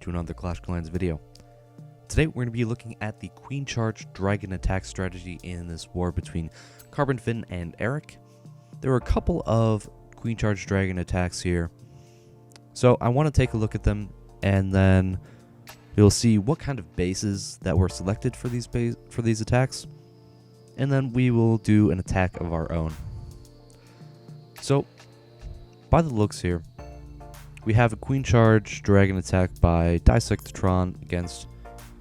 to another Clash Clans video. Today we're going to be looking at the Queen Charge Dragon attack strategy in this war between Carbon Fin and Eric. There were a couple of Queen Charge Dragon attacks here, so I want to take a look at them, and then you'll see what kind of bases that were selected for these attacks, and then we will do an attack of our own. So, by the looks here, we have a Queen Charge Dragon attack by Dissectatron against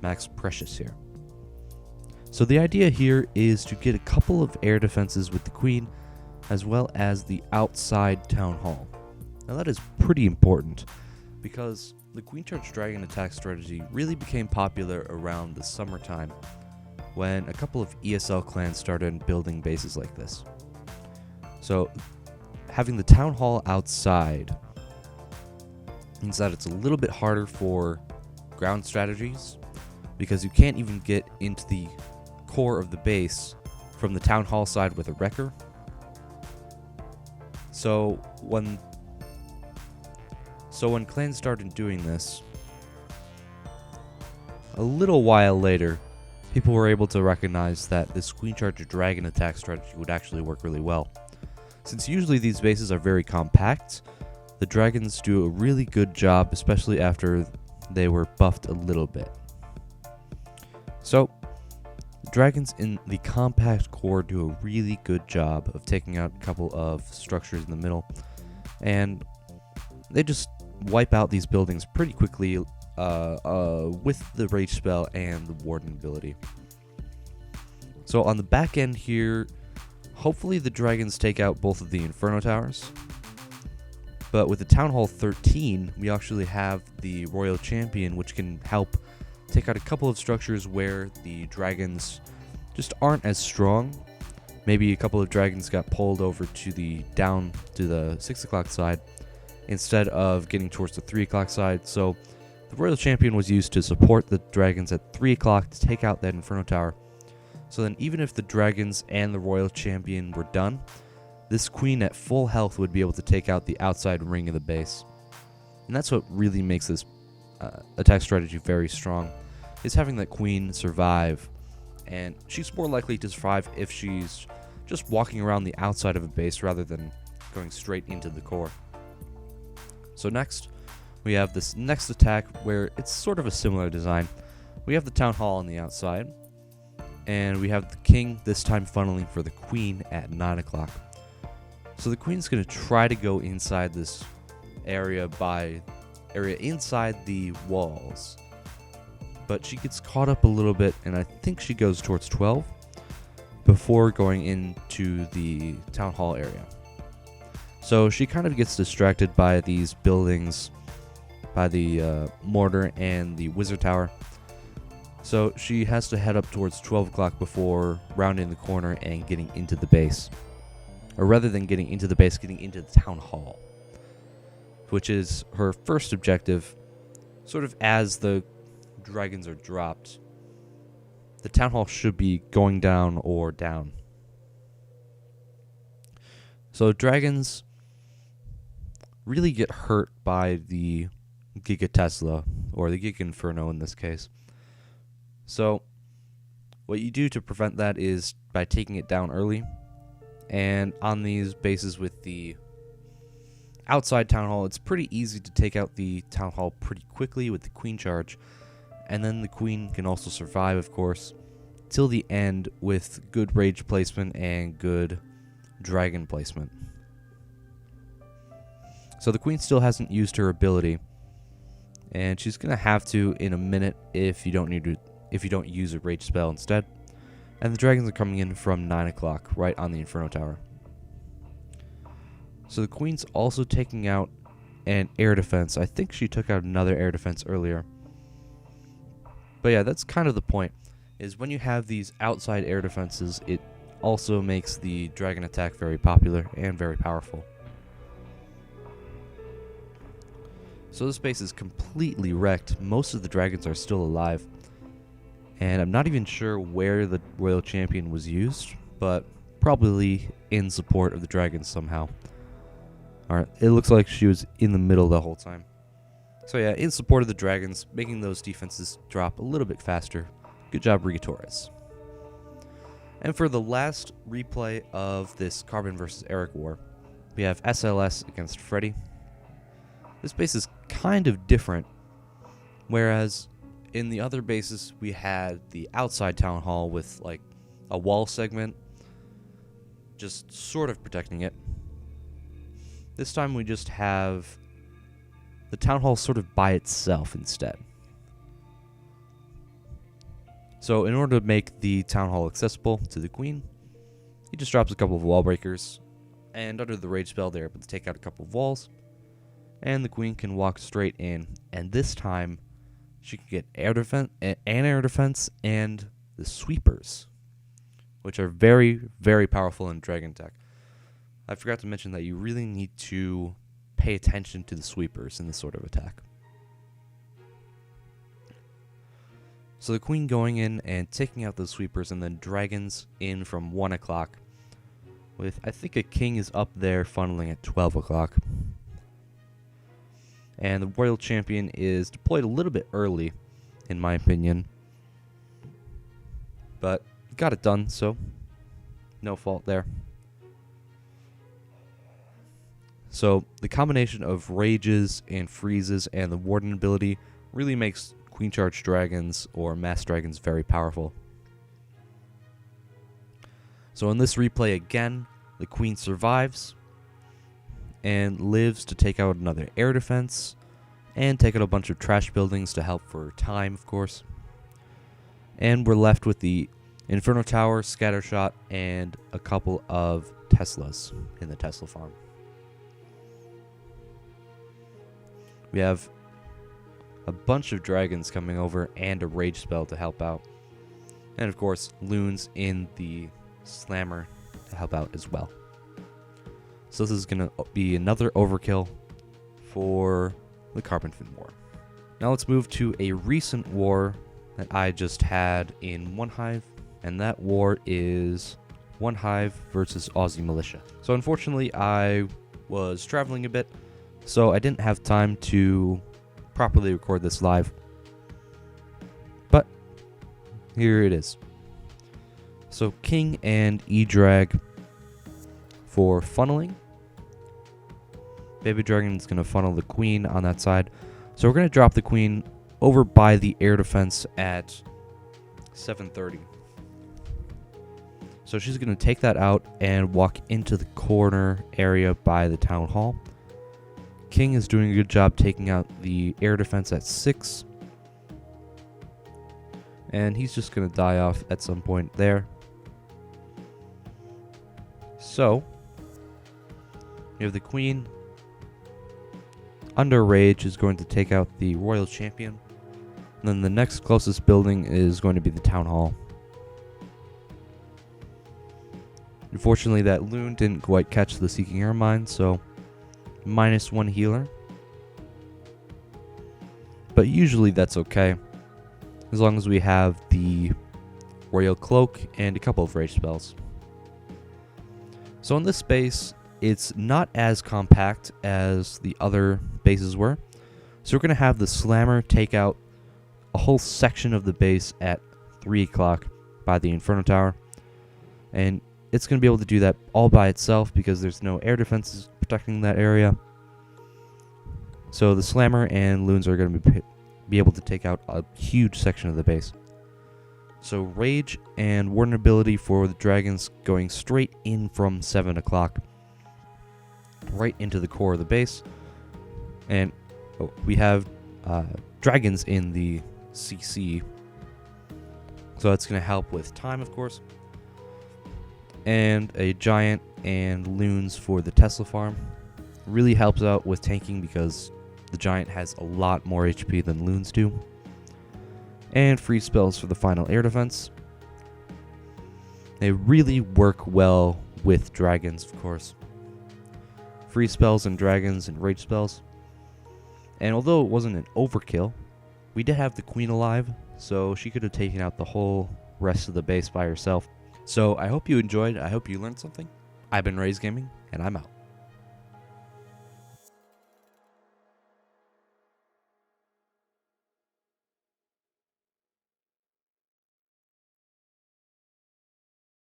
Max Precious here. So the idea here is to get a couple of air defenses with the Queen, as well as the outside Town Hall. Now that is pretty important, because the Queen Charge Dragon attack strategy really became popular around the summertime, when a couple of ESL clans started building bases like this. So having the Town Hall outside means that it's a little bit harder for ground strategies, because you can't even get into the core of the base from the Town Hall side with a wrecker. So when clans started doing this, a little while later, people were able to recognize that this Queen Charge Dragon attack strategy would actually work really well. Since usually these bases are very compact, the dragons do a really good job, especially after they were buffed a little bit. So, the dragons in the compact core do a really good job of taking out a couple of structures in the middle, and they just wipe out these buildings pretty quickly with the Rage spell and the Warden ability. So on the back end here, hopefully the dragons take out both of the Inferno Towers. But with the Town Hall 13, we actually have the Royal Champion, which can help take out a couple of structures where the dragons just aren't as strong. Maybe a couple of dragons got pulled over to the 6 o'clock side instead of getting towards the 3 o'clock side. So the Royal Champion was used to support the dragons at 3 o'clock to take out that Inferno Tower. So then even if the dragons and the Royal Champion were done, this Queen at full health would be able to take out the outside ring of the base. And that's what really makes this attack strategy very strong, is having that Queen survive. And she's more likely to survive if she's just walking around the outside of a base rather than going straight into the core. So next, we have this next attack where it's sort of a similar design. We have the Town Hall on the outside, and we have the King this time funneling for the Queen at 9 o'clock. So the Queen's going to try to go inside this area inside the walls, but she gets caught up a little bit, and I think she goes towards 12 before going into the Town Hall area. So she kind of gets distracted by these buildings, by the mortar and the Wizard Tower. So she has to head up towards 12 o'clock before rounding the corner and getting into the base. Or rather than getting into the base, getting into the Town Hall, which is her first objective. Sort of as the dragons are dropped, the Town Hall should be going down or down. So dragons really get hurt by the Giga Tesla, or the Giga Inferno in this case. So what you do to prevent that is by taking it down early. And on these bases with the outside Town Hall, it's pretty easy to take out the Town Hall pretty quickly with the Queen Charge. And then the Queen can also survive, of course, till the end with good Rage placement and good Dragon placement. So the Queen still hasn't used her ability, and she's going to have to in a minute if you don't use a Rage spell instead. And the dragons are coming in from 9 o'clock, right on the Inferno Tower. So the Queen's also taking out an air defense. I think she took out another air defense earlier. But yeah, that's kind of the point, is when you have these outside air defenses, it also makes the dragon attack very popular and very powerful. So this base is completely wrecked. Most of the dragons are still alive. And I'm not even sure where the Royal Champion was used, but probably in support of the dragons somehow. Alright, it looks like she was in the middle the whole time. So yeah, in support of the dragons, making those defenses drop a little bit faster. Good job, Rigatores. And for the last replay of this Carbon versus Eric war, we have SLS against Freddy. This base is kind of different, whereas in the other bases we had the outside town hall with like a wall segment just sort of protecting it. This time we just have the town hall sort of by itself instead. So in order to make the town hall accessible to the queen, he just drops a couple of wall breakers, and under the rage spell they're able to take out a couple of walls, and the queen can walk straight in, and this time she can get air defense and the sweepers, which are very, very powerful in dragon attack. I forgot to mention that you really need to pay attention to the sweepers in this sort of attack. So the queen going in and taking out those sweepers, and then dragons in from 1 o'clock. With, I think a king is up there funneling at 12 o'clock. And the royal champion is deployed a little bit early, in my opinion. But got it done, so no fault there. So the combination of rages and freezes and the warden ability really makes queen charge dragons or mass dragons very powerful. So in this replay again, the queen survives and lives to take out another air defense and take out a bunch of trash buildings to help for time, of course. And we're left with the Inferno Tower, Scattershot, and a couple of Teslas in the Tesla farm. We have a bunch of dragons coming over and a rage spell to help out. And of course, loons in the slammer to help out as well. So this is going to be another overkill for the Carbon Fin War. Now let's move to a recent war that I just had in One Hive, and that war is One Hive versus Aussie Militia. So unfortunately I was traveling a bit, so I didn't have time to properly record this live. But here it is. So King and E-Drag for funneling. Baby Dragon is going to funnel the queen on that side. So we're going to drop the queen over by the air defense at 7:30. So she's going to take that out and walk into the corner area by the town hall. King is doing a good job taking out the air defense at 6. And he's just going to die off at some point there. So we have the queen. Under rage is going to take out the royal champion. And then the next closest building is going to be the town hall. Unfortunately, that loon didn't quite catch the Seeking Air Mine, so -1 healer. But usually that's okay, as long as we have the royal cloak and a couple of rage spells. So in this space, it's not as compact as the other bases were. So we're going to have the slammer take out a whole section of the base at 3 o'clock by the Inferno Tower. And it's going to be able to do that all by itself because there's no air defenses protecting that area. So the slammer and loons are going to be able to take out a huge section of the base. So rage and warden ability for the dragons going straight in from 7 o'clock. Right into the core of the base. And we have dragons in the CC. So that's going to help with time, of course. And a giant and loons for the Tesla farm. Really helps out with tanking because the giant has a lot more HP than loons do. And free spells for the final air defense. They really work well with dragons, of course. Free spells and dragons and rage spells. And although it wasn't an overkill, we did have the queen alive, so she could have taken out the whole rest of the base by herself. So I hope you enjoyed. I hope you learned something. I've been Raze Gaming, and I'm out.